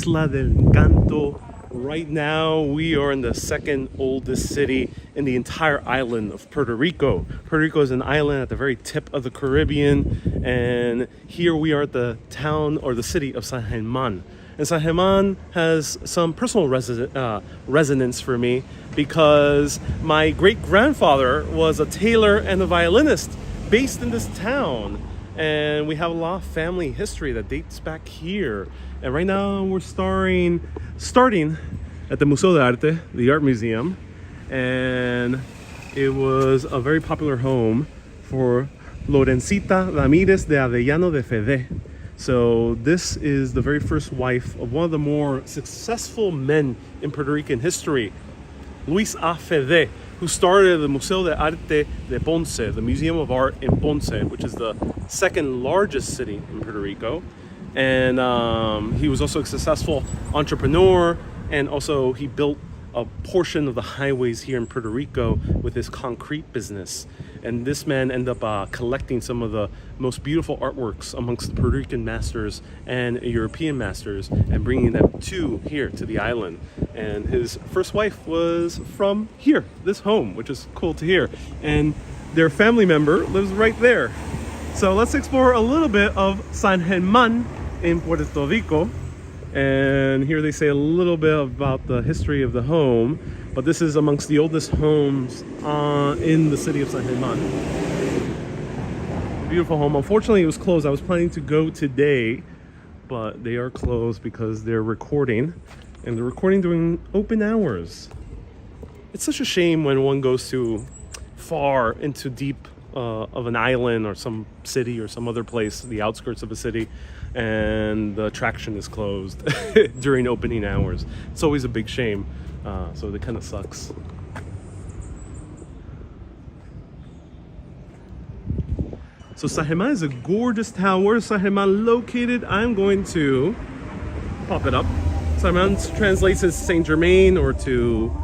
Isla del Encanto. Right now, we are in the second oldest city in the entire island of Puerto Rico. Puerto Rico is an island at the very tip of the Caribbean, and here we are at the town or the city of San Germán. And San Germán has some personal resonance for me because my great-grandfather was a tailor and a violinist based in this town. And we have a lot of family history that dates back here. And right now we're starting at the Museo de Arte, the art museum. And it was a very popular home for Lorencita Ramírez de Arellano de Fede. So this is the very first wife of one of the more successful men in Puerto Rican history, Luis A. Fede, who started the Museo de Arte de Ponce, the Museum of Art in Ponce, which is the second largest city in Puerto Rico. And he was also a successful entrepreneur, and also he built a portion of the highways here in Puerto Rico with his concrete business. And this man ended up collecting some of the most beautiful artworks amongst the Puerto Rican masters and European masters and bringing them here to the island. And his first wife was from here, this home, which is cool to hear. And their family member lives right there. So let's explore a little bit of San Germán in Puerto Rico. And here they say a little bit about the history of the home, but this is amongst the oldest homes in the city of San Germán. Beautiful home. Unfortunately, it was closed. I was planning to go today, but they are closed because they're recording, and they're recording during open hours. It's such a shame when one goes too far into deep of an island or some city or some other place, the outskirts of a city, and the attraction is closed during opening hours. It's always a big shame, so it kind of sucks. So San Germán is a gorgeous town. Where is San Germán located? I'm going to pop it up. San Germán translates as Saint Germain, or to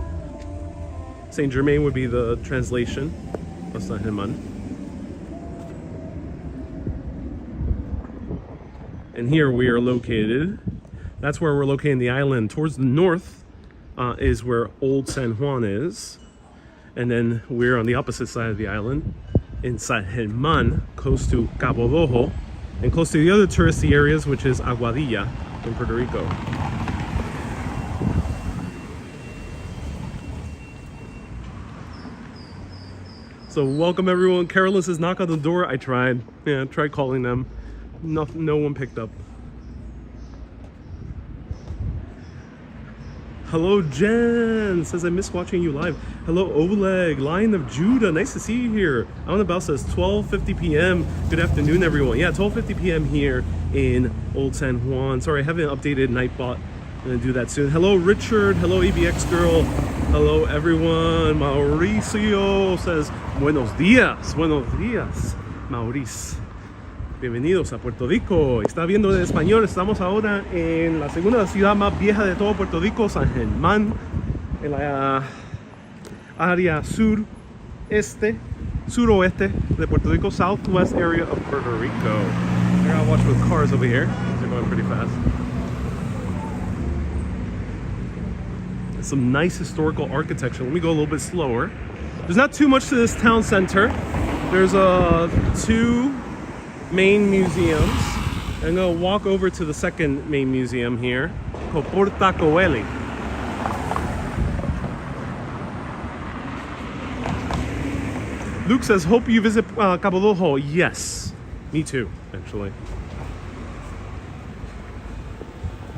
Saint Germain would be the translation of San Germán. And here we are located. That's where we're located in the island. Towards the north is where Old San Juan is. And then we're on the opposite side of the island in San Germán, close to Cabo Rojo, and close to the other touristy areas, which is Aguadilla in Puerto Rico. So welcome everyone. Carolyn says knock on the door. I tried. Yeah, I tried calling them. No one picked up. Hello, Jen says I miss watching you live. Hello, Oleg, Lion of Judah. Nice to see you here. On about says 12:50 p.m. Good afternoon, everyone. Yeah, 12:50 p.m. here in Old San Juan. Sorry, I haven't updated Nightbot. I'm gonna do that soon. Hello, Richard. Hello, ABX girl. Hello, everyone. Mauricio says buenos días. Buenos días, Maurice. Bienvenidos a Puerto Rico. Está viendo en español. Estamos ahora en la segunda ciudad más vieja de todo Puerto Rico, San Germán, en la área suroeste de Puerto Rico, southwest area of Puerto Rico. I gotta watch with cars over here. They're going pretty fast. There's some nice historical architecture. Let me go a little bit slower. There's not too much to this town center. There's two main museums. I'm gonna walk over to the second main museum here called Porta Coeli. Luke says, hope you visit Cabo Rojo. Yes, me too, actually.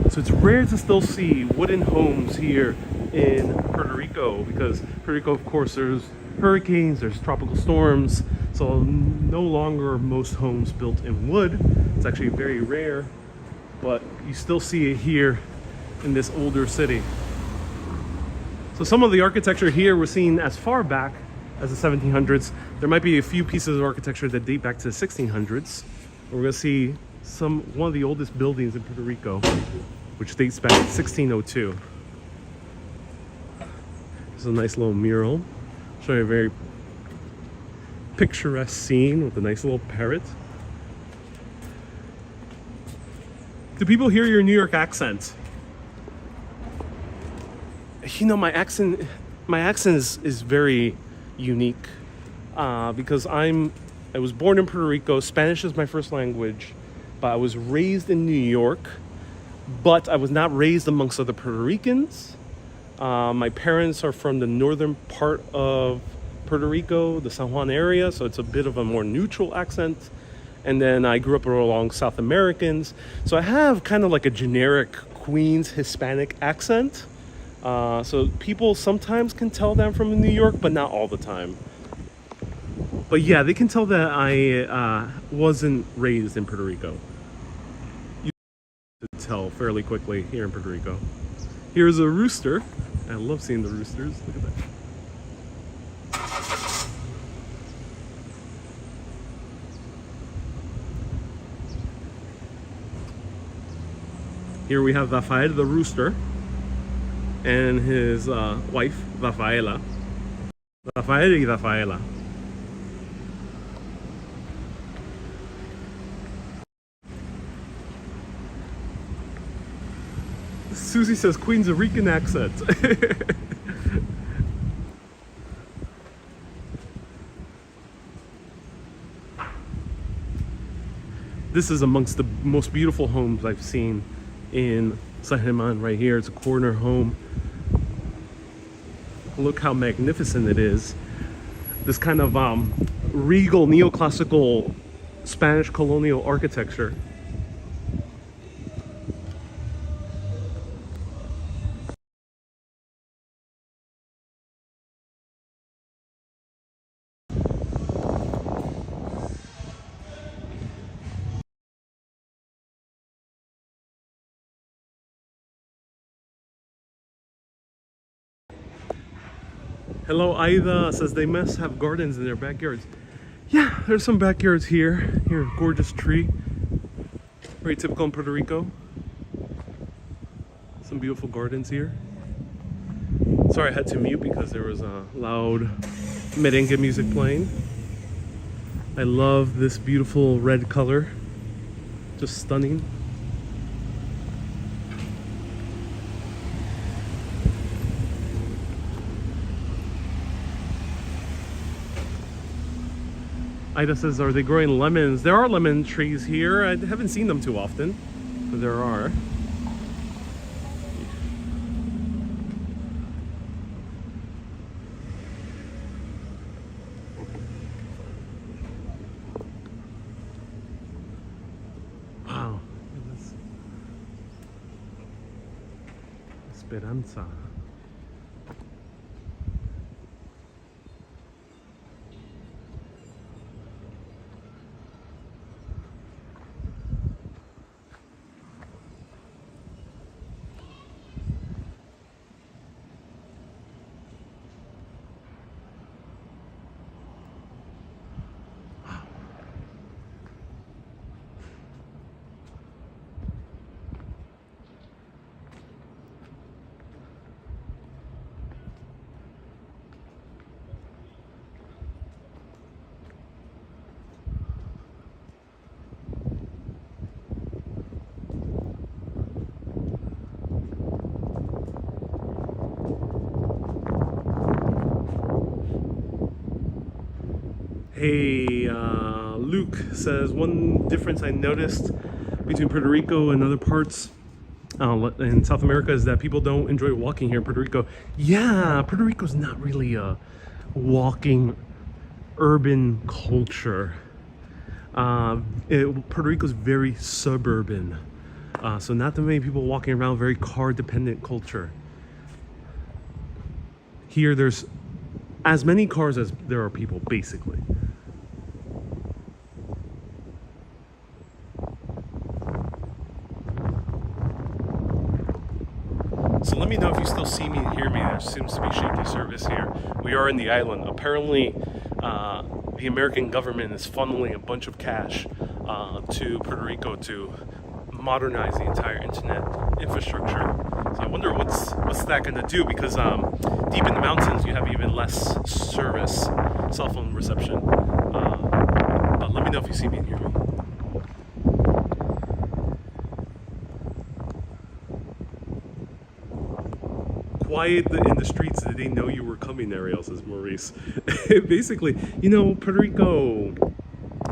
So it's rare to still see wooden homes here in Puerto Rico because Puerto Rico, of course, there's hurricanes, there's tropical storms, so no longer are most homes built in wood. It's actually very rare, but you still see it here in this older city. So some of the architecture here we're seeing as far back as the 1700s. There might be a few pieces of architecture that date back to the 1600s. We're going to see one of the oldest buildings in Puerto Rico, which dates back to 1602. This is a nice little mural. Show you a very picturesque scene with a nice little parrot. Do people hear your New York accent? You know, my accent is very unique because I was born in Puerto Rico. Spanish is my first language, but I was raised in New York. But I was not raised amongst other Puerto Ricans. My parents are from the northern part of Puerto Rico, the San Juan area, so it's a bit of a more neutral accent. And then I grew up along South Americans, so I have kind of like a generic Queens Hispanic accent. So people sometimes can tell that I'm from New York, but not all the time. But yeah, they can tell that I wasn't raised in Puerto Rico. You can tell fairly quickly here in Puerto Rico. Here's a rooster. I love seeing the roosters. Look at that. Here we have Rafael the rooster and his wife, Rafaela. Rafael y Rafaela. Susie says Queens a Rican accent. This is amongst the most beautiful homes I've seen in Germain right here. It's a corner home. Look how magnificent it is. This kind of regal neoclassical Spanish colonial architecture. Hello, Aida says they must have gardens in their backyards. Yeah, there's some backyards here. Here, gorgeous tree. Very typical in Puerto Rico. Some beautiful gardens here. Sorry, I had to mute because there was a loud merengue music playing. I love this beautiful red color. Just stunning. Ida says, are they growing lemons? There are lemon trees here. I haven't seen them too often, but there are. Wow. Esperanza. Hey, Luke says, one difference I noticed between Puerto Rico and other parts in South America is that people don't enjoy walking here in Puerto Rico. Yeah, Puerto Rico's not really a walking urban culture. Puerto Rico's very suburban. So not that many people walking around, very car dependent culture. Here there's as many cars as there are people, basically. So let me know if you still see me and hear me. There seems to be shaky service here. We are in the island. Apparently, the American government is funneling a bunch of cash to Puerto Rico to modernize the entire internet infrastructure. So I wonder what's that going to do, because deep in the mountains you have even less service, cell phone reception. But let me know if you see me and hear me. quiet in the streets. Did they know you were coming, Ariel, says Maurice. Basically, you know, Puerto Rico.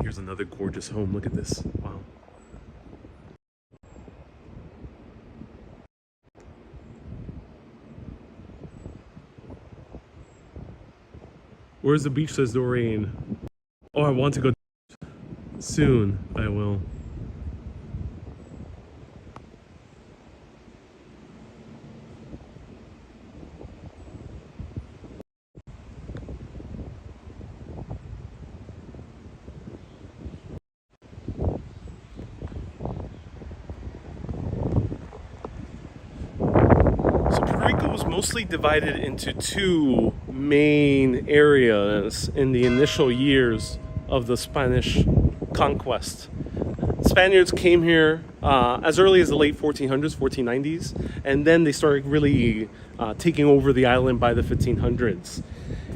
Here's another gorgeous home. Look at this. Wow. Where's the beach, says Doreen. Oh, I want to go soon. I will. Mostly divided into two main areas in the initial years of the Spanish conquest. Spaniards came here as early as the late 1400s, 1490s, and then they started really taking over the island by the 1500s.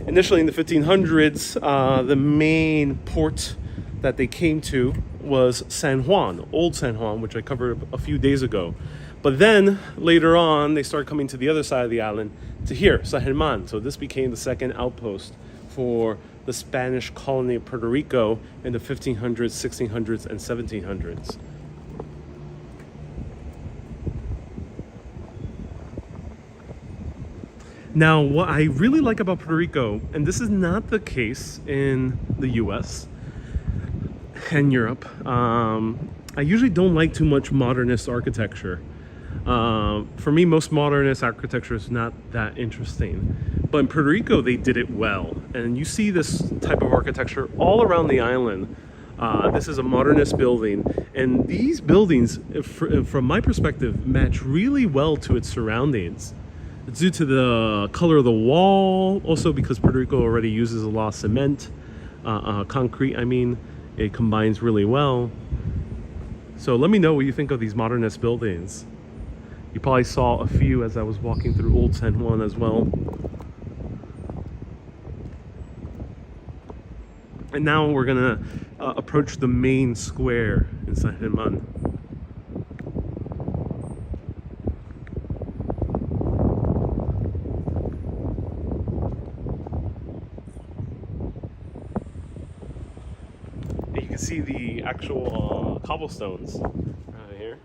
Initially in the 1500s, the main port that they came to was San Juan, Old San Juan, which I covered a few days ago. But then later on, they started coming to the other side of the island to here, Germán. So this became the second outpost for the Spanish colony of Puerto Rico in the 1500s, 1600s, and 1700s. Now, what I really like about Puerto Rico, and this is not the case in the US and Europe, I usually don't like too much modernist architecture. For me, most modernist architecture is not that interesting. But in Puerto Rico, they did it well. And you see this type of architecture all around the island. This is a modernist building. And these buildings, from my perspective, match really well to its surroundings. It's due to the color of the wall, also because Puerto Rico already uses a lot of cement, concrete, I mean. It combines really well. So let me know what you think of these modernist buildings. You probably saw a few as I was walking through Old San Juan as well. And now we're gonna approach the main square in San Germán. You can see the actual cobblestones right here.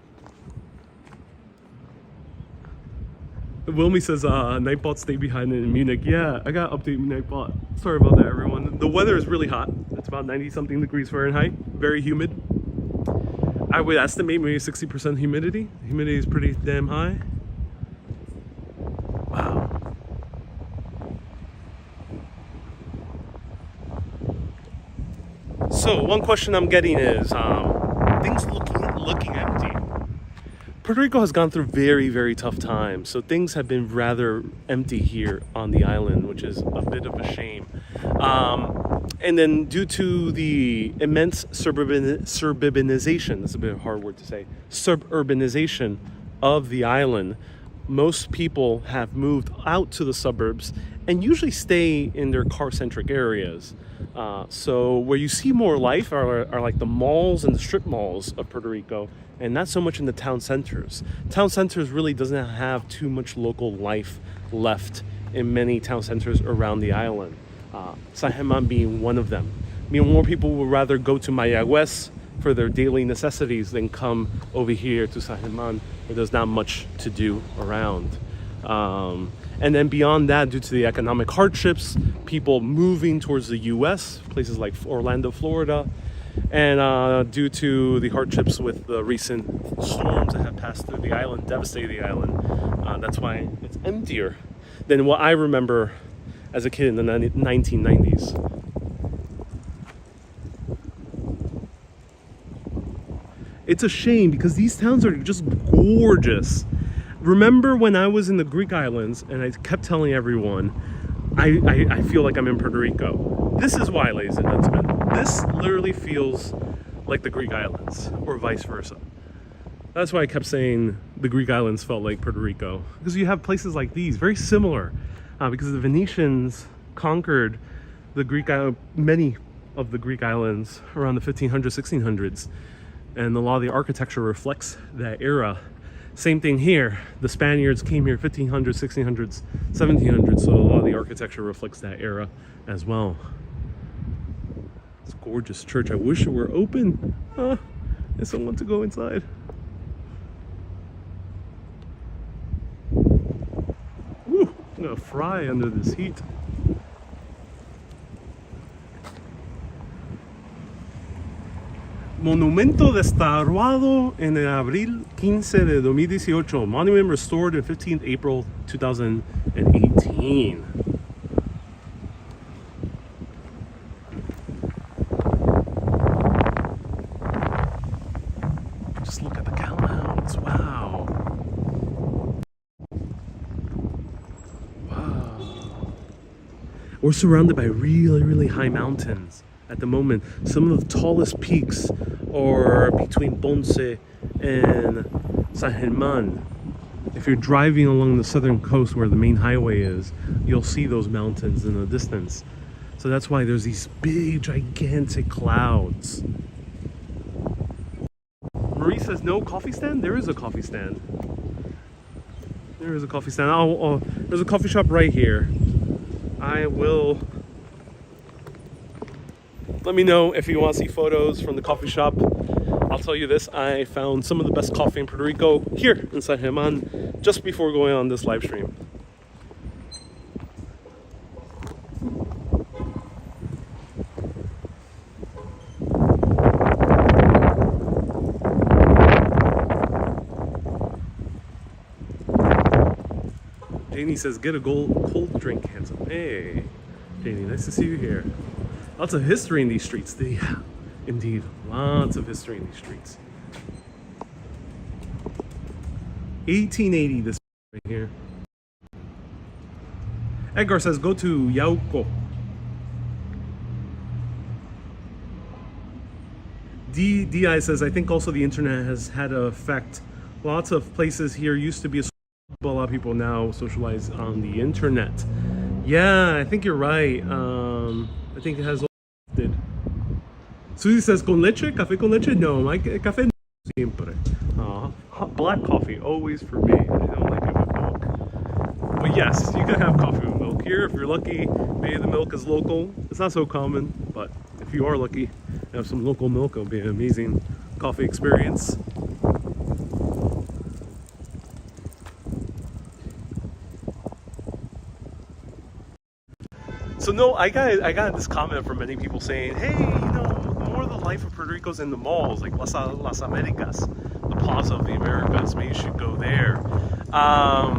Wilmy says, Nightbot stay behind in Munich. Yeah, I got to update Nightbot. Sorry about that, everyone. The weather is really hot. It's about 90-something degrees Fahrenheit. Very humid. I would estimate maybe 60% humidity. The humidity is pretty damn high. Wow. So, one question I'm getting is, things looking empty. Puerto Rico has gone through very, very tough times, so things have been rather empty here on the island, which is a bit of a shame. And then due to the immense suburbanization, that's a bit of a hard word to say, suburbanization of the island, most people have moved out to the suburbs and usually stay in their car-centric areas. So where you see more life are like the malls and the strip malls of Puerto Rico, and not so much in the town centers. Town centers really doesn't have too much local life left in many town centers around the island. San Germán being one of them. I mean, more people would rather go to Mayagüez for their daily necessities than come over here to San Germán, where there's not much to do around. And then beyond that, due to the economic hardships, people moving towards the US, places like Orlando, Florida, and due to the hardships with the recent storms that have passed through the island, devastated the island, that's why it's emptier than what I remember as a kid in the 1990s. It's a shame because these towns are just gorgeous. Remember when I was in the Greek islands and I kept telling everyone, I feel like I'm in Puerto Rico. This is why, ladies and gentlemen. This literally feels like the Greek islands, or vice versa. That's why I kept saying the Greek islands felt like Puerto Rico. Because you have places like these, very similar. Because the Venetians conquered the many of the Greek islands around the 1500s, 1600s. And a lot of the architecture reflects that era. Same thing here. The Spaniards came here 1500s, 1600s, 1700s, so a lot of the architecture reflects that era as well. It's a gorgeous church. I wish it were open. I still want to go inside. Woo, I'm gonna fry under this heat. Monumento desterrado en el abril 15 de 2018. Monument restored in 15th April 2018. Just look at the clouds. Wow. Wow. We're surrounded by really, really high mountains. At the moment, some of the tallest peaks are between Ponce and San Germán. If you're driving along the southern coast where the main highway is, you'll see those mountains in the distance. So that's why there's these big, gigantic clouds. Marie says no coffee stand? There is a coffee stand. There is a coffee stand. There's a coffee shop right here. I will... Let me know if you want to see photos from the coffee shop. I'll tell you this, I found some of the best coffee in Puerto Rico here in San Germán just before going on this live stream. Janie says, get a cold drink, handsome. Hey, Janie, nice to see you here. Lots of history in these streets. Yeah, indeed, lots of history in these streets. 1880, this right here. Edgar says, go to Yauco. DI says, I think also the internet has had an effect. Lots of places here used to be a lot of people now socialize on the internet. Yeah, I think you're right. I think it has. Susie says, con leche? Café con leche? No, my café no siempre. Black coffee, always for me. I don't like it with milk. But yes, you can have coffee with milk here if you're lucky. Maybe the milk is local. It's not so common, but if you are lucky and have some local milk, it'll be an amazing coffee experience. So no, I got this comment from many people saying, hey, you know, more of the life of Puerto Rico's in the malls, like Las Americas, the Plaza of the Americas. Maybe you should go there. Yeah,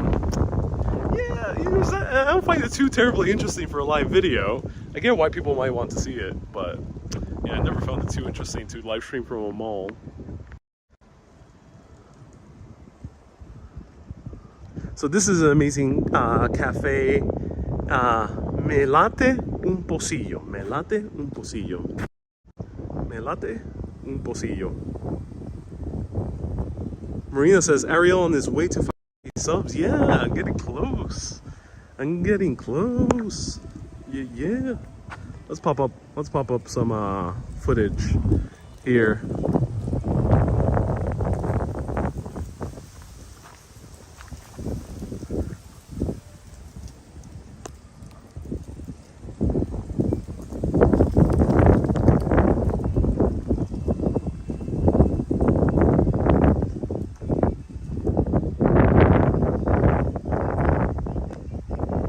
you know, I don't find it too terribly interesting for a live video. I get why people might want to see it, but yeah, I never found it too interesting to live stream from a mall. So this is an amazing cafe. Me late un pocillo. Me late un pocillo. Me late un pocillo. Marina says Ariel on his way to 5 subs. Yeah, I'm getting close. I'm getting close. Yeah. Let's pop up some footage here.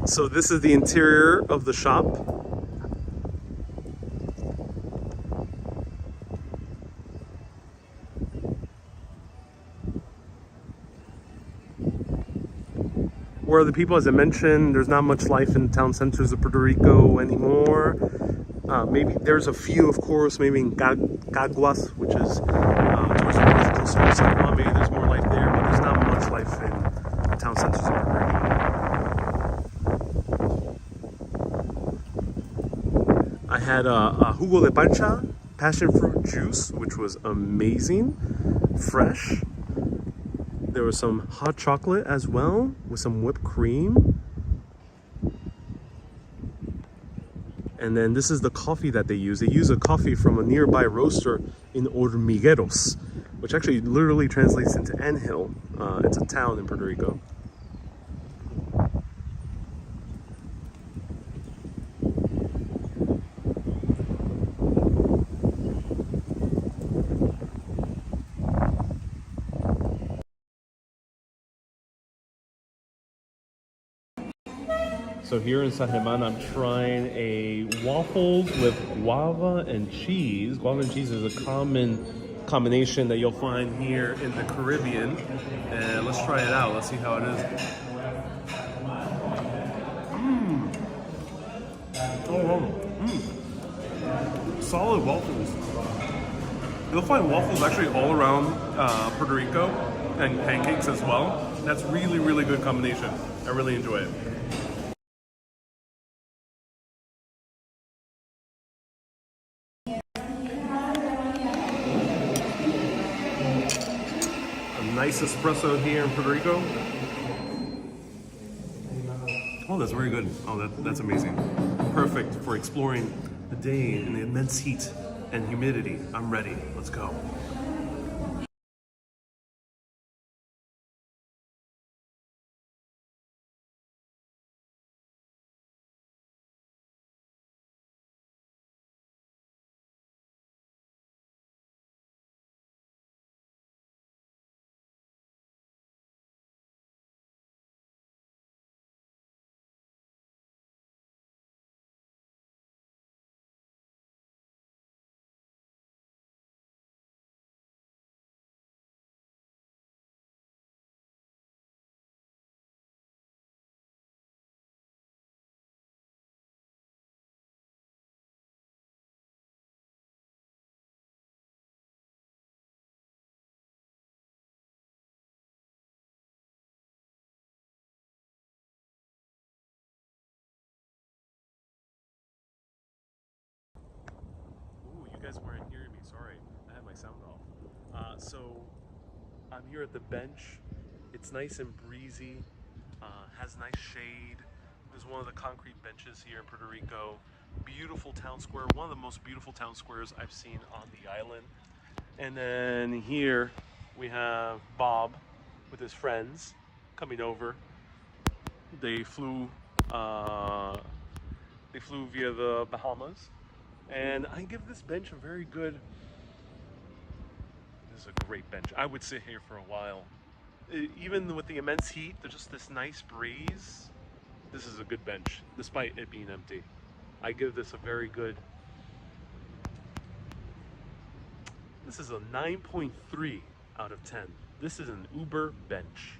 So this is the interior of the shop. Where the people, as I mentioned, there's not much life in town centers of Puerto Rico anymore. Maybe there's a few, of course, maybe in Caguas, which is towards the north coast of San Juan. Maybe there's more life there, but there's not much life in the town centers of Puerto Rico. I had a jugo de pancha, passion fruit juice, which was amazing, fresh. There was some hot chocolate as well, with some whipped cream. And then this is the coffee that they use. They use a coffee from a nearby roaster in Hormigueros. which actually literally translates into anthill. It's a town in Puerto Rico. So here in Germán, I'm trying a waffles with guava and cheese. Guava and cheese is a common combination that you'll find here in the Caribbean. And let's try it out. Let's see how it is. Solid waffles. You'll find waffles actually all around Puerto Rico, and pancakes as well. That's really, really good combination. I really enjoy it. Nice espresso here in Puerto Rico. Oh, that's very good. Oh, that's amazing. Perfect for exploring the day in the immense heat and humidity. I'm ready. Let's go. You guys weren't hearing me, sorry. I had my sound off. So I'm here at the bench. It's nice and breezy, has nice shade. There's one of the concrete benches here in Puerto Rico. Beautiful town square, one of the most beautiful town squares I've seen on the island. And then here we have Bob with his friends coming over. They flew via the Bahamas. And I give this bench a very good, this is a great bench. I would sit here for a while. Even with the immense heat, there's just this nice breeze. This is a good bench, despite it being empty. I give this a very good, this is a 9.3 out of 10. This is an Uber bench.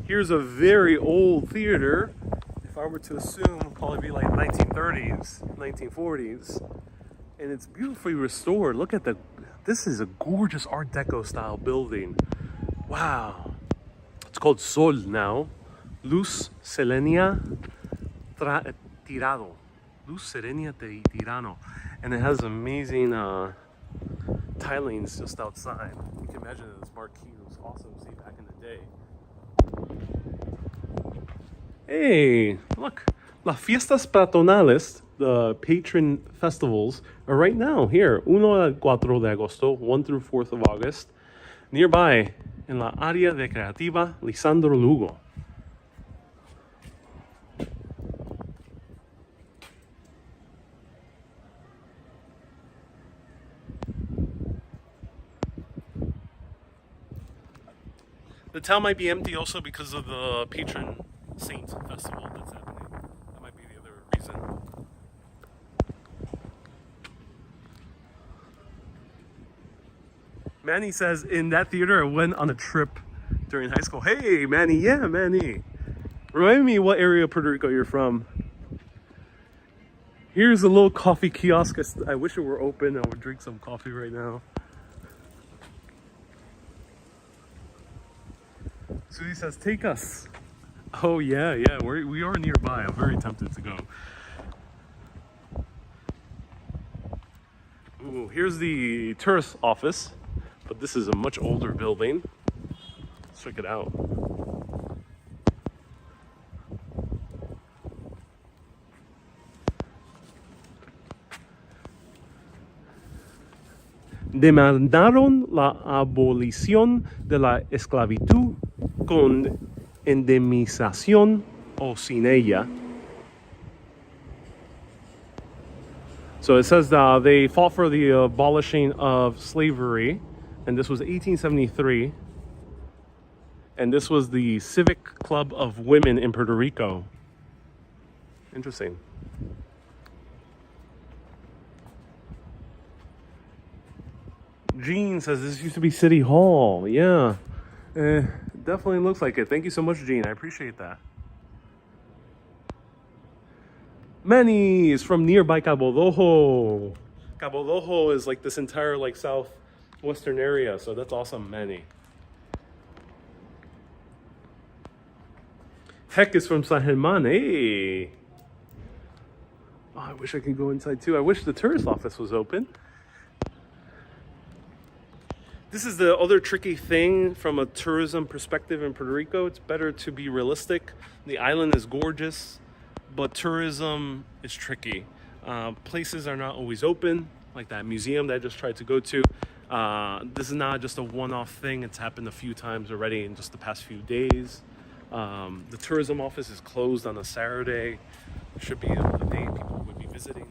Here's a very old theater. If I were to assume, it'd probably be like 1930s, 1940s. And it's beautifully restored. Look at this is a gorgeous Art Deco style building. Wow. It's called Sol now. Luz Selenia Tirado. Luz Serenia Tirano. And it has amazing tilings just outside. You can imagine this marquee. It was awesome to see back in the day. Hey, look, las fiestas patronales, the patron festivals, are right now here, 1 al 4 de agosto, 1 through 4th of August, nearby in la área recreativa Lisandro Lugo. The town might be empty also because of the patron saint festival that's happening. That might be the other reason. Manny says, in that theater I went on a trip during high school. Hey Manny, yeah Manny. Remind me what area of Puerto Rico you're from. Here's a little coffee kiosk. I wish it were open. I would drink some coffee right now. Susie says, take us. Oh yeah, yeah, we are nearby. I'm very tempted to go. Ooh, here's the tourist office, but this is a much older building. Let's check it out. Demandaron la abolición de la esclavitud con indemnización o sin ella. So it says they fought for the abolishing of slavery, and this was 1873. And this was the Civic Club of Women in Puerto Rico. Interesting. Jean says this used to be City Hall. Yeah, definitely looks like it. Thank you so much, Jean. I appreciate that. Manny is from nearby Cabo Rojo. Cabo Rojo is like this entire like southwestern area, so that's awesome, Manny. Heck is from San Germán. Hey. Oh, I wish I could go inside too. I wish the tourist office was open. This is the other tricky thing from a tourism perspective in Puerto Rico. It's better to be realistic. The island is gorgeous, but tourism is tricky. Places are not always open, like that museum that I just tried to go to. This is not just a one-off thing. It's happened a few times already in just the past few days. The tourism office is closed on a Saturday. It should be the day people would be visiting.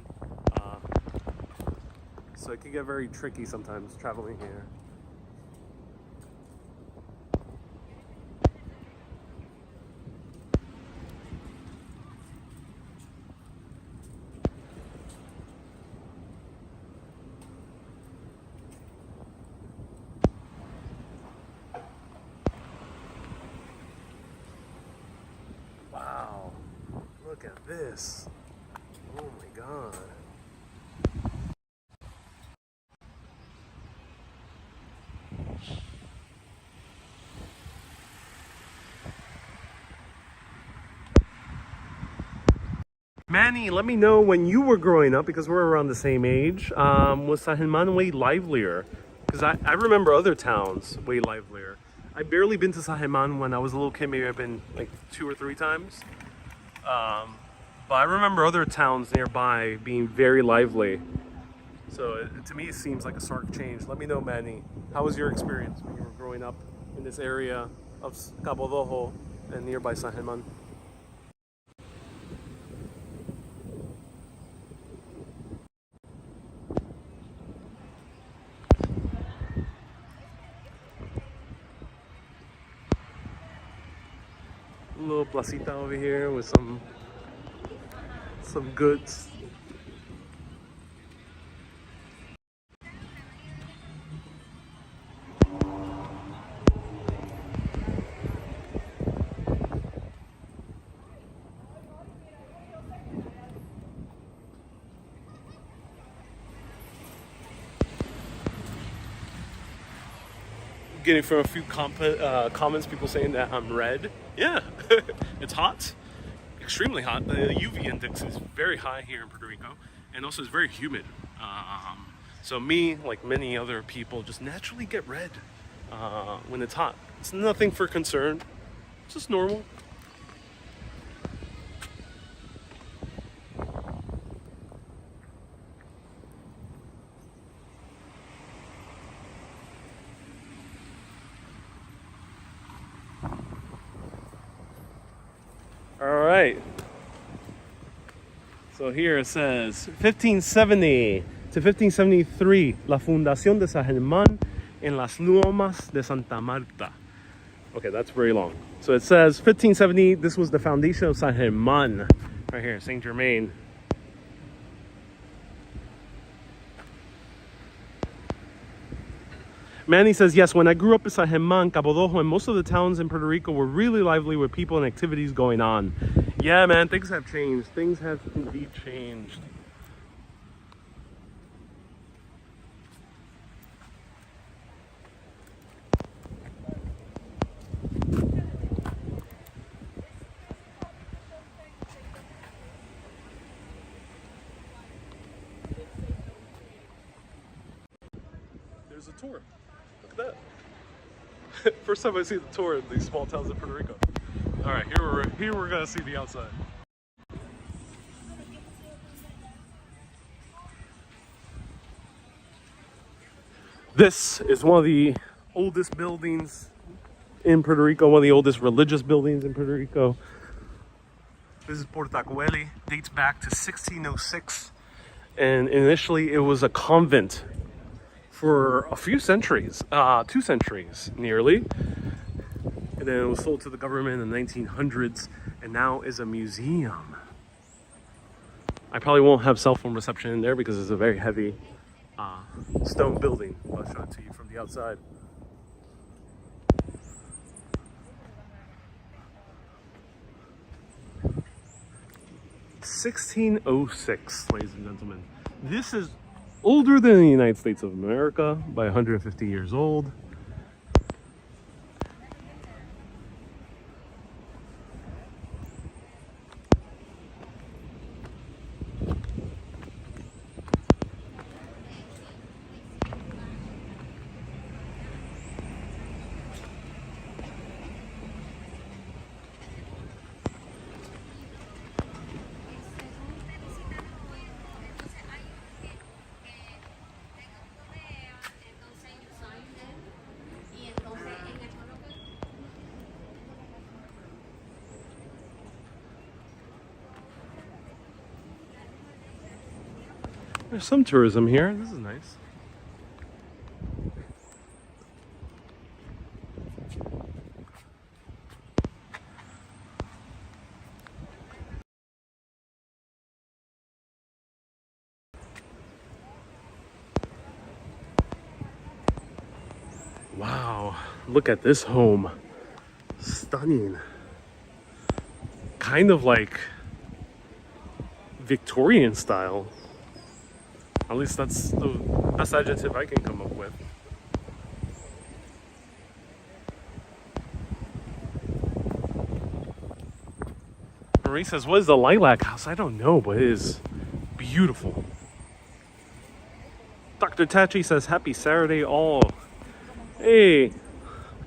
So it can get very tricky sometimes traveling here. Wow, look at this. Oh my God. Manny, let me know when you were growing up, because we're around the same age. Was San Germán way livelier? Because I remember other towns way livelier. I barely been to San Germán when I was a little kid. Maybe I've been like 2 or 3 times. But I remember other towns nearby being very lively. So to me, it seems like a stark change. Let me know, Manny. How was your experience when you were growing up in this area of Cabo Rojo and nearby San Germán? A little placita over here with some goods. Getting from a few comments, people saying that I'm red. Yeah, it's hot, extremely hot. The UV index is very high here in Puerto Rico, and also it's very humid. So me, like many other people, just naturally get red when it's hot. It's nothing for concern, it's just normal. All right. So here it says 1570 to 1573, la fundación de San Germán en las Lomas de Santa Marta. Okay, that's very long. So it says 1570, this was the foundation of San Germán, right here, Saint Germain. Manny says, yes, when I grew up in San Germán, Cabo Rojo, and most of the towns in Puerto Rico were really lively with people and activities going on. Yeah, man, things have changed. Things have indeed changed. there's a tour. Look at that. First time I see the tour in these small towns of Puerto Rico. All right, here we're gonna see the outside. This is one of the oldest buildings in Puerto Rico, one of the oldest religious buildings in Puerto Rico. This is Portacueli, dates back to 1606, and initially it was a convent for a few centuries, 2 centuries nearly, and then it was sold to the government in the 1900s, and now is a museum. I probably won't have cell phone reception in there because it's a very heavy stone building. I'll show it to you from the outside. (1606), ladies and gentlemen. This is older than the United States of America by 150 years old. There's some tourism here. This is nice. Wow, look at this home. Stunning. Kind of like Victorian style. At least that's the best adjective I can come up with. Marie says, what is the Lilac House? I don't know, but it is beautiful. Dr. Tachi says, happy Saturday all. Hey.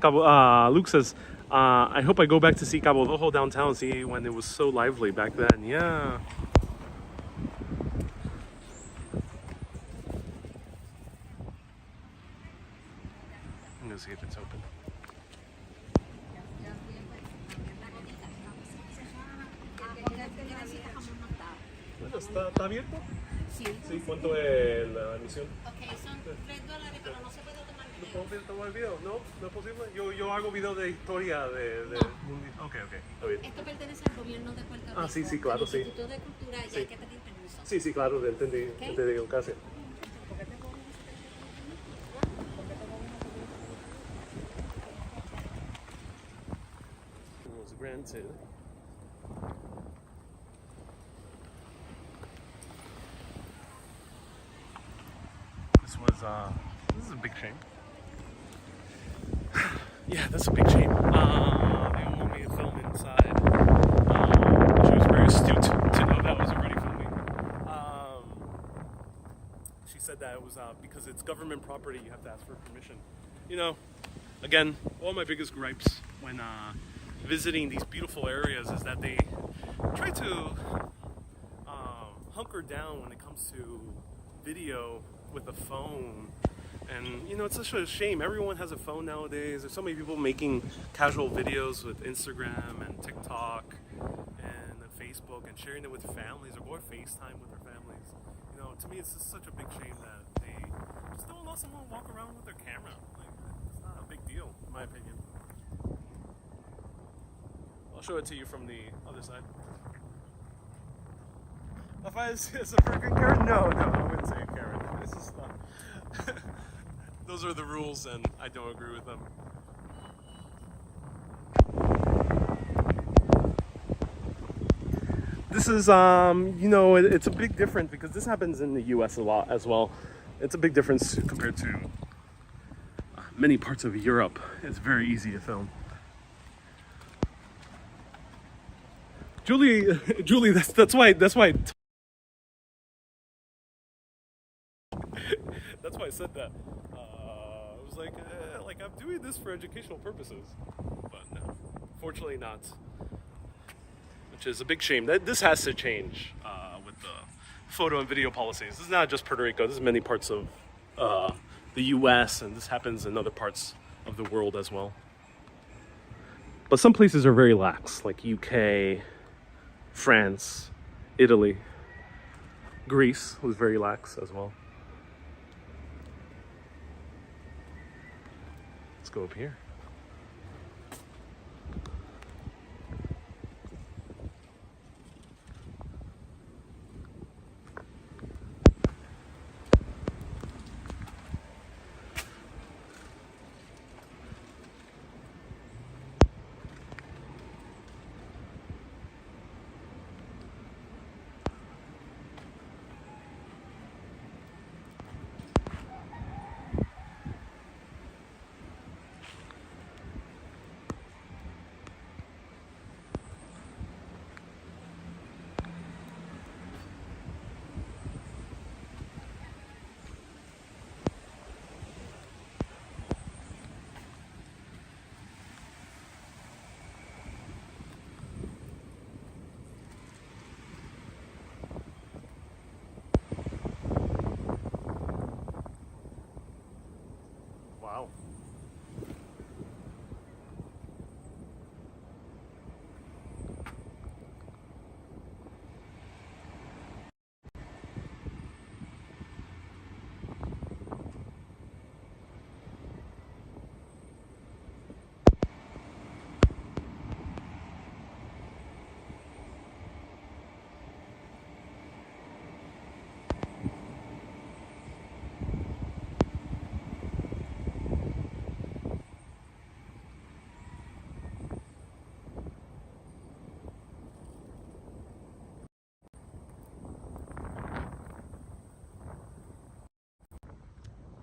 Luke says, I hope I go back to see Cabo Rojo downtown and see when it was so lively back then. Yeah. I'm gonna see if it's open. ¿Está abierto? Sí. Sí, ¿cuánto es la admisión? Ok, son $3, pero no se puede tomar ¿No video. puedo tomar video? No, no es posible. Yo hago video de historia de No. Ok, está bien. Esto pertenece al gobierno de Puerto Rico. Ah, sí, sí, claro, sí. Instituto de Cultura y Sí. hay que pedir permiso. Sí, sí, claro, entendí, Ok. entendí, gracias. It was granted. This is a big shame. Yeah, that's a big shame. They don't want me to film inside. She was very astute to know that was already filming. She said that it was because it's government property, you have to ask for permission. You know, again, one of my biggest gripes when visiting these beautiful areas is that they try to hunker down when it comes to video with a phone. And you know, it's such a shame. Everyone has a phone nowadays. There's so many people making casual videos with Instagram and TikTok and Facebook and sharing it with families or going FaceTime with their families. You know, to me it's just such a big shame that they just don't let someone walk around with their camera. Like, it's not a big deal, in my opinion. I'll show it to you from the other side. If I see it's a freaking Karen? No, I wouldn't say a Karen. It's just not. Those are the rules, and I don't agree with them. This is, you know, it's a big difference because this happens in the U.S. a lot as well. It's a big difference compared to many parts of Europe. It's very easy to film. Julie, that's why. That's why I said that. was like I'm doing this for educational purposes, but no, fortunately not. Which is a big shame. This has to change with the photo and video policies. This is not just Puerto Rico. This is many parts of the U.S. and this happens in other parts of the world as well. But some places are very lax, like UK, France, Italy. Greece was very lax as well. Let's go up here. Wow.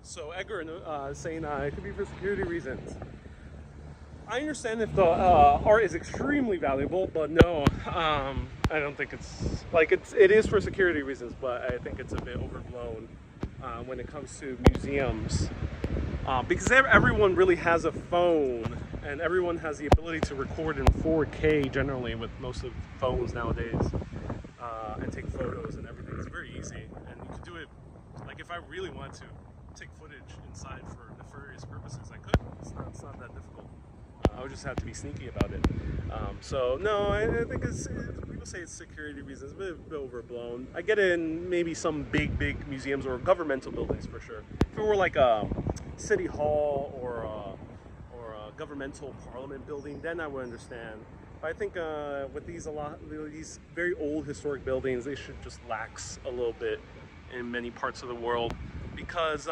So Edgar saying it could be for security reasons. I understand if the art is extremely valuable, but no, I don't think it's like it is for security reasons, but I think it's a bit overblown when it comes to museums because everyone really has a phone and everyone has the ability to record in 4K generally with most of phones nowadays and take photos and everything. It's very easy and you could do it like if I really want to take footage inside for nefarious purposes, I could. It's not that difficult. I would just have to be sneaky about it. So no, I think people say it's security reasons, but it's a bit overblown. I get it in maybe some big museums or governmental buildings for sure. If it were like a city hall or a governmental parliament building, then I would understand. But I think with these very old historic buildings, they should just lax a little bit in many parts of the world. Because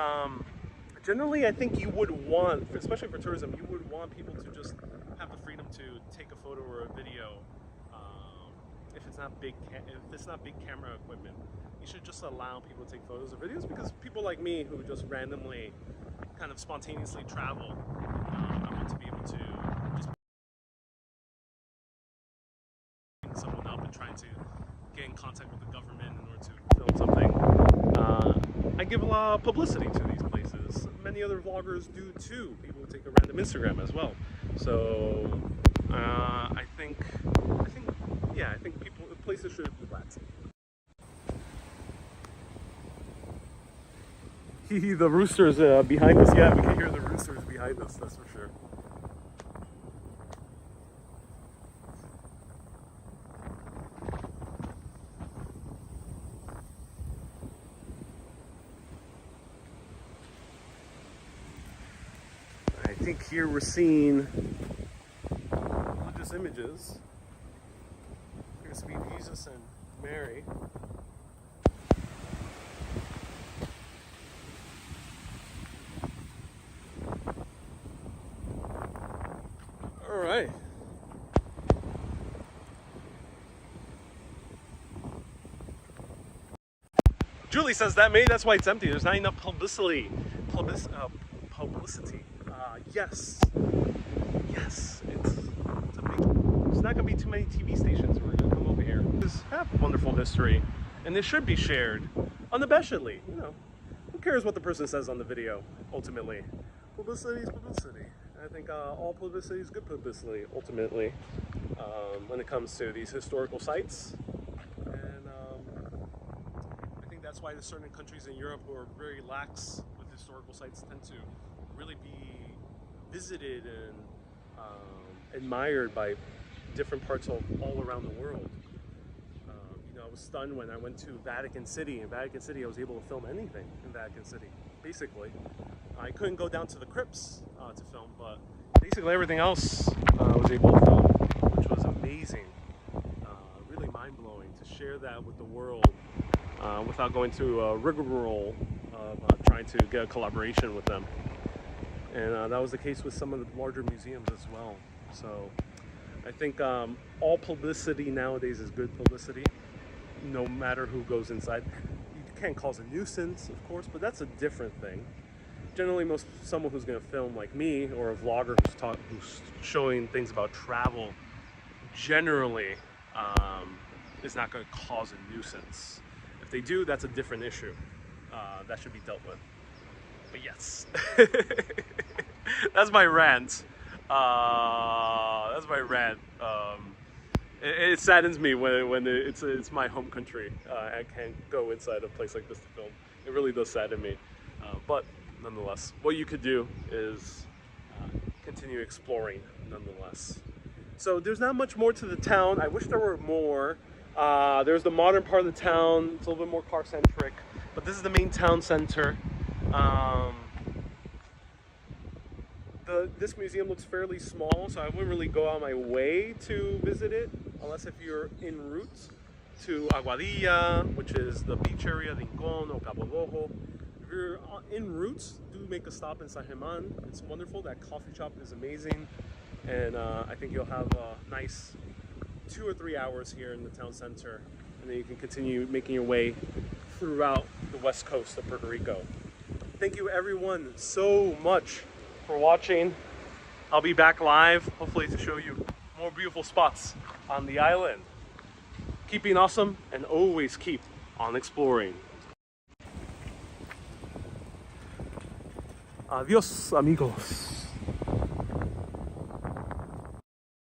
generally I think you would want, especially for tourism, you would want people to just have the freedom to take a photo or a video if it's not big camera equipment. You should just allow people to take photos or videos because people like me who just randomly kind of spontaneously travel, I want to be able to just pick someone up and trying to get in contact with the government in order to film something. I give a lot of publicity to these places. Many other vloggers do too. People take a random Instagram as well. So I think places should relax. The roosters behind us. Yeah, we can hear the roosters behind us. That's for sure. I think here we're seeing religious images. Appears to be Jesus and Mary. All right. Julie says that maybe that's why it's empty. There's not enough publicity. Publicity. Yes. There's not gonna be too many TV stations. We're gonna come over here. This have wonderful history, and this should be shared unabashedly. You know, who cares what the person says on the video ultimately? publicity is publicity. I think all publicity is good publicity, ultimately, when it comes to these historical sites. And I think that's why there's certain countries in Europe who are very lax with historical sites tend to really be visited and admired by different parts of all around the world. You know, I was stunned when I went to Vatican City. In Vatican City, I was able to film anything in Vatican City, basically. I couldn't go down to the crypts to film, but basically everything else I was able to film, which was amazing. Really mind-blowing to share that with the world without going through a rigmarole of trying to get a collaboration with them. And that was the case with some of the larger museums as well. So I think all publicity nowadays is good publicity, no matter who goes inside. You can't cause a nuisance, of course, but that's a different thing. Generally, someone who's going to film like me, or a vlogger who's showing things about travel, generally is not going to cause a nuisance. If they do, that's a different issue. That should be dealt with. But yes, that's my rant. That's my rant. It saddens me when it's my home country. I can't go inside a place like this to film. It really does sadden me. But nonetheless, what you could do is continue exploring nonetheless. So there's not much more to the town. I wish there were more. There's the modern part of the town. It's a little bit more car-centric. But this is the main town center. This museum looks fairly small, so I wouldn't really go out of my way to visit it, unless if you're en route to Aguadilla, which is the beach area, Rincon or Cabo Rojo. If you're en route, do make a stop in San Germán. It's wonderful. That coffee shop is amazing, and I think you'll have a nice 2 or 3 hours here in the town center, and then you can continue making your way throughout the west coast of Puerto Rico. Thank you everyone so much for watching. I'll be back live, hopefully to show you more beautiful spots on the island. Keep being awesome and always keep on exploring. Adios, amigos.